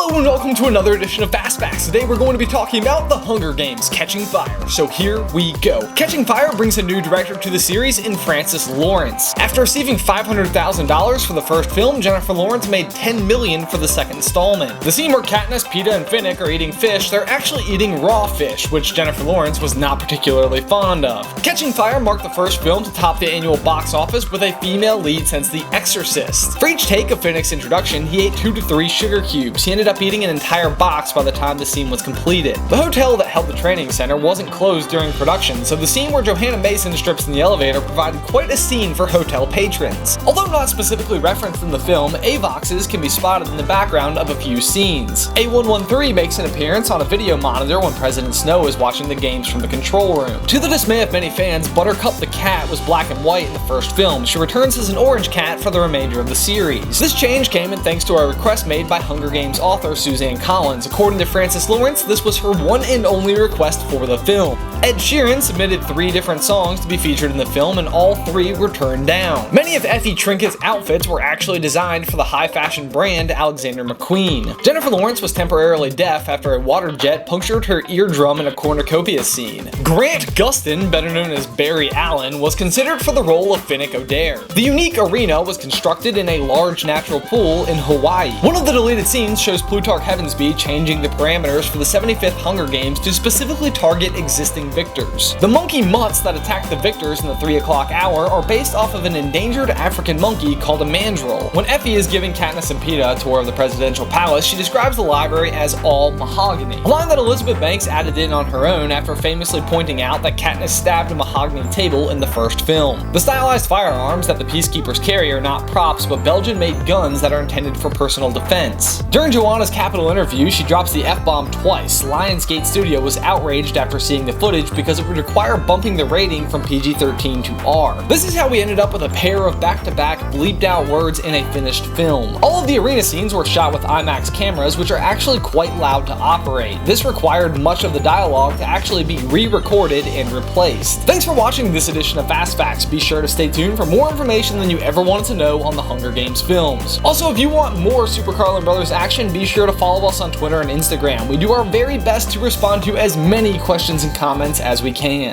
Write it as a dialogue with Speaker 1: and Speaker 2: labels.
Speaker 1: Hello and welcome to another edition of Fast Facts. Today we're going to be talking about The Hunger Games: Catching Fire. So here we go. Catching Fire brings a new director to the series in Francis Lawrence. After receiving $500,000 for the first film, Jennifer Lawrence made $10 million for the second installment. The scene where Katniss, Peeta, and Finnick are eating fish, they're actually eating raw fish, which Jennifer Lawrence was not particularly fond of. Catching Fire marked the first film to top the annual box office with a female lead since The Exorcist. For each take of Finnick's introduction, he ate 2 to 3 sugar cubes. He ended up eating an entire box by the time the scene was completed. The hotel that held the training center wasn't closed during production, so the scene where Johanna Mason strips in the elevator provided quite a scene for hotel patrons. Although not specifically referenced in the film, AVOXs can be spotted in the background of a few scenes. A113 makes an appearance on a video monitor when President Snow is watching the games from the control room. To the dismay of many fans, Buttercup the cat was black and white in the first film. She returns as an orange cat for the remainder of the series. This change came in thanks to a request made by Hunger Games author Suzanne Collins. According to Francis Lawrence, this was her one and only request for the film. Ed Sheeran submitted 3 different songs to be featured in the film, and all 3 were turned down. Many of Effie Trinket's outfits were actually designed for the high-fashion brand Alexander McQueen. Jennifer Lawrence was temporarily deaf after a water jet punctured her eardrum in a cornucopia scene. Grant Gustin, better known as Barry Allen, was considered for the role of Finnick Odair. The unique arena was constructed in a large natural pool in Hawaii. One of the deleted scenes shows Plutarch Heavensbee changing the parameters for the 75th Hunger Games to specifically target existing victors. The monkey mutts that attack the victors in the 3 o'clock hour are based off of an endangered African monkey called a mandrill. When Effie is giving Katniss and Peeta a tour of the presidential palace, she describes the library as all mahogany, a line that Elizabeth Banks added in on her own after famously pointing out that Katniss stabbed a mahogany table in the first film. The stylized firearms that the peacekeepers carry are not props, but Belgian-made guns that are intended for personal defense. During Joanna's Capitol interview, she drops the F-bomb twice. Lionsgate Studio was outraged after seeing the footage because it would require bumping the rating from PG-13 to R. This is how we ended up with a pair of back-to-back bleeped out words in a finished film. All of the arena scenes were shot with IMAX cameras, which are actually quite loud to operate. This required much of the dialogue to actually be re-recorded and replaced. Thanks for watching this edition of Fast Facts. Be sure to stay tuned for more information than you ever wanted to know on the Hunger Games films. Also, if you want more Super Carlin Brothers action, be sure to follow us on Twitter and Instagram. We do our very best to respond to as many questions and comments as we can.